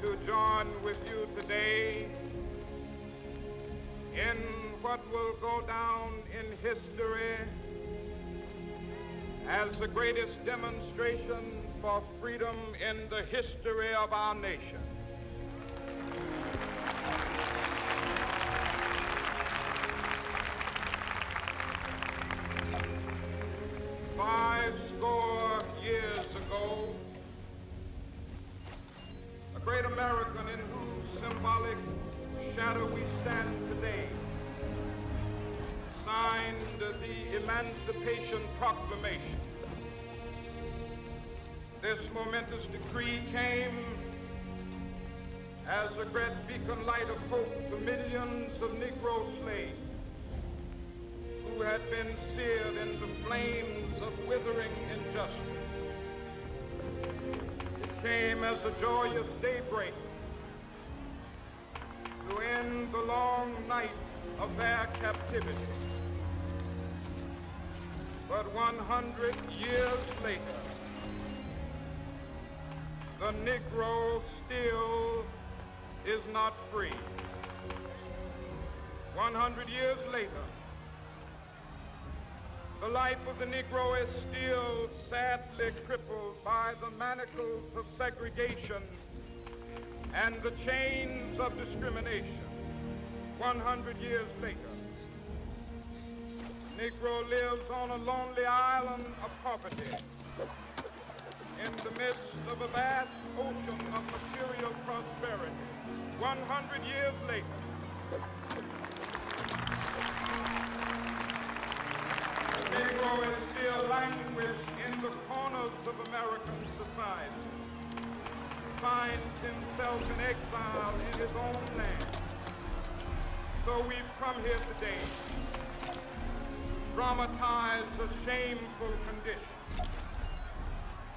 to join with you today in what will go down in history as the greatest demonstration for freedom in the history of our nation. Fourscore years ago, a great American in whose symbolic shadow we stand today signed the Emancipation Proclamation. This momentous decree came as a great beacon light of hope to millions of Negro slaves who had been seared in the flames of withering injustice. It came as a joyous daybreak to end the long night of their captivity. But 100 years later, the Negro still is not free. 100 years later, the life of the Negro is still sadly crippled by the manacles of segregation and the chains of discrimination. 100 years later, Negro lives on a lonely island of poverty in the midst of a vast ocean of material prosperity. 100 years later, the Negro is still languished in the corners of American society, finds himself in exile in his own land. So we've come here today to dramatize a shameful condition.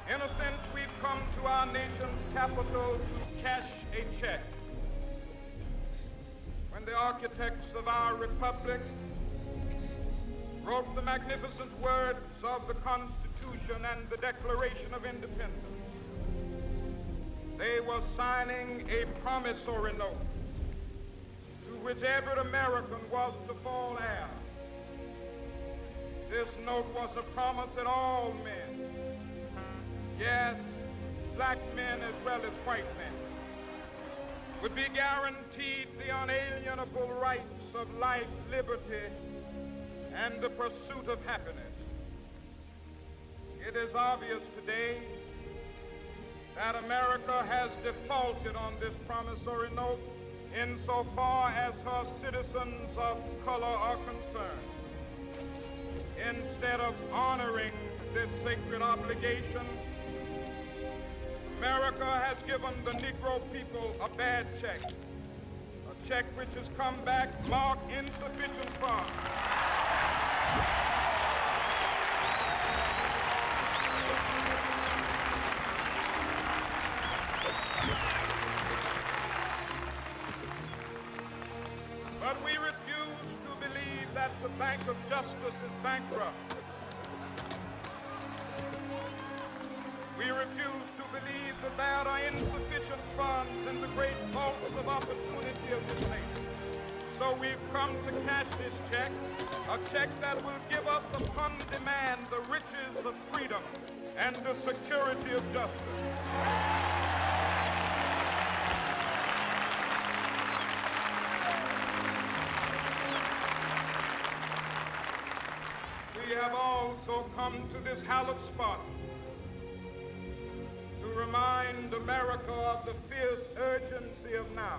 In a sense, we've come to our nation's capital to cash a check. When the architects of our republic wrote the magnificent words of the Constitution and the Declaration of Independence, they were signing a promissory note to which every American was to fall heir. This note was a promise that all men, yes, black men as well as white men, would be guaranteed the unalienable rights of life, liberty, and the pursuit of happiness. It is obvious today that America has defaulted on this promissory note insofar as her citizens of color are concerned. Instead of honoring this sacred obligation, America has given the Negro people a bad check, a check which has come back marked insufficient funds. But we refuse to believe that the Bank of Justice is bankrupt. We refuse to believe that there are insufficient funds in the great vaults of opportunity of this nation. So we've come to cash this check, a check that will give us upon demand the riches of freedom and the security of justice. We have also come to this hallowed spot to remind America of the fierce urgency of now.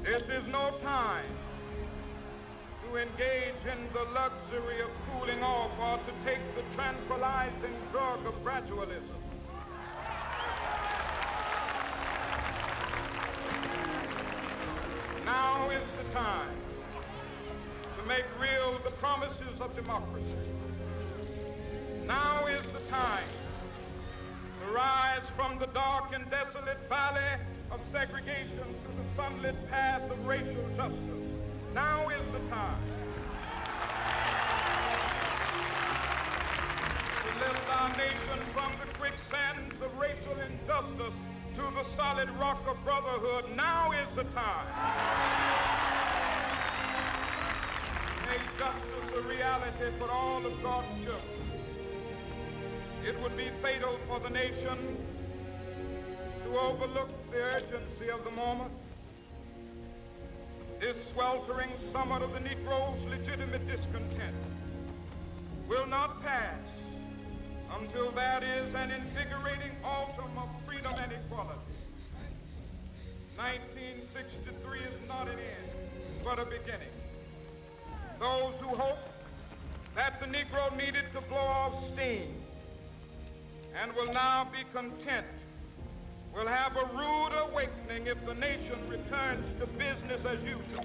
This is no time to engage in the luxury of cooling off or to take the tranquilizing drug of gradualism. Now is the time to make real the promises of democracy. Now is the time to rise from the dark and desolate valley of segregation to the sunlit path of racial justice. Now is the time to lift our nation from the quicksands of racial injustice to the solid rock of brotherhood. Now is the time. Make justice a reality for all of God's children. It would be fatal for the nation to overlook the urgency of the moment. This sweltering summit of the Negro's legitimate discontent will not pass until that is an invigorating autumn of freedom and equality. 1963 is not an end, but a beginning. Those who hope that the Negro needed to blow off steam and will now be content will have a rude awakening if the nation returns to business as usual.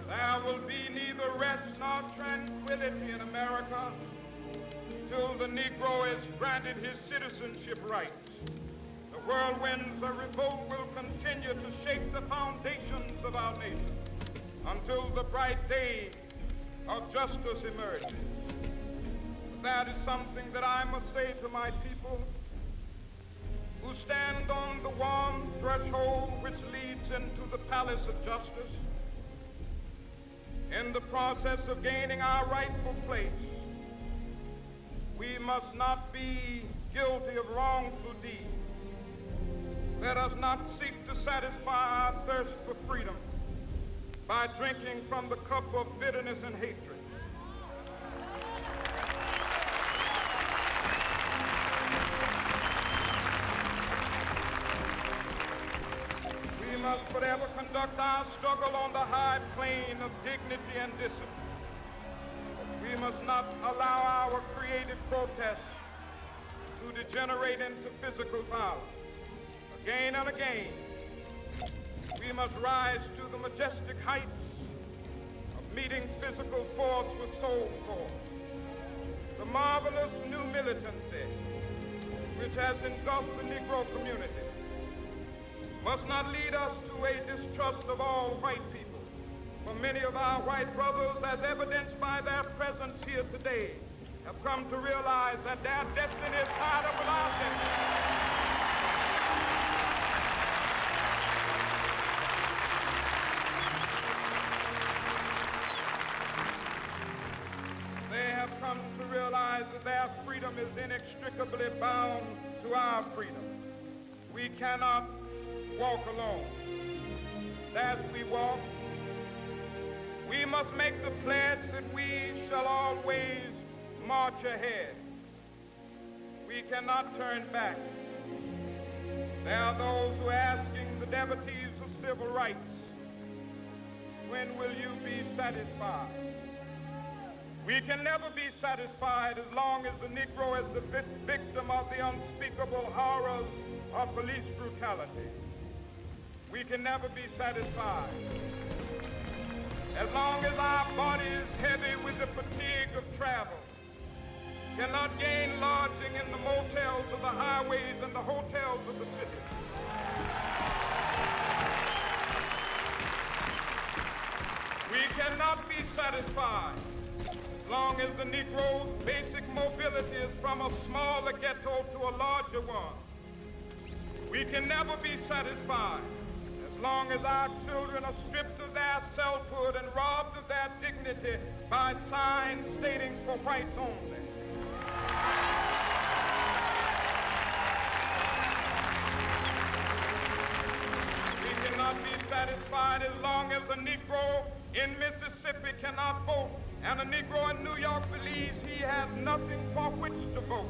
There will be neither rest nor tranquility in America till the Negro is granted his citizenship rights. The whirlwinds of revolt will continue to shake the foundations of our nation until the bright day of justice emerges. That is something that I must say to my people who stand on the warm threshold which leads into the palace of justice. In the process of gaining our rightful place, we must not be guilty of wrongful deeds. Let us not seek to satisfy our thirst for freedom by drinking from the cup of bitterness and hatred. We must forever conduct our struggle on the high plane of dignity and discipline. We must not allow our creative protests to degenerate into physical violence. Again and again, we must rise to the majestic heights of meeting physical force with soul force. The marvelous new militancy which has engulfed the Negro community must not lead us to a distrust of all white people. For many of our white brothers, as evidenced by their presence here today, have come to realize that their destiny is tied up with our destiny. They have come to realize that their freedom is inextricably bound to our freedom. We cannot walk alone. As we walk, we must make the pledge that we shall always march ahead. We cannot turn back. There are those who are asking the devotees of civil rights, when will you be satisfied? We can never be satisfied as long as the Negro is the victim of the unspeakable horrors of police brutality. We can never be satisfied as long as our body is heavy with the fatigue of travel, cannot gain lodging in the motels of the highways and the hotels of the city. We cannot be satisfied as long as the Negro's basic mobility is from a smaller ghetto to a larger one. We can never be satisfied as long as our children are stripped of their selfhood and robbed of their dignity by signs stating for whites only. We cannot be satisfied as long as the Negro in Mississippi cannot vote and a Negro in New York believes he has nothing for which to vote.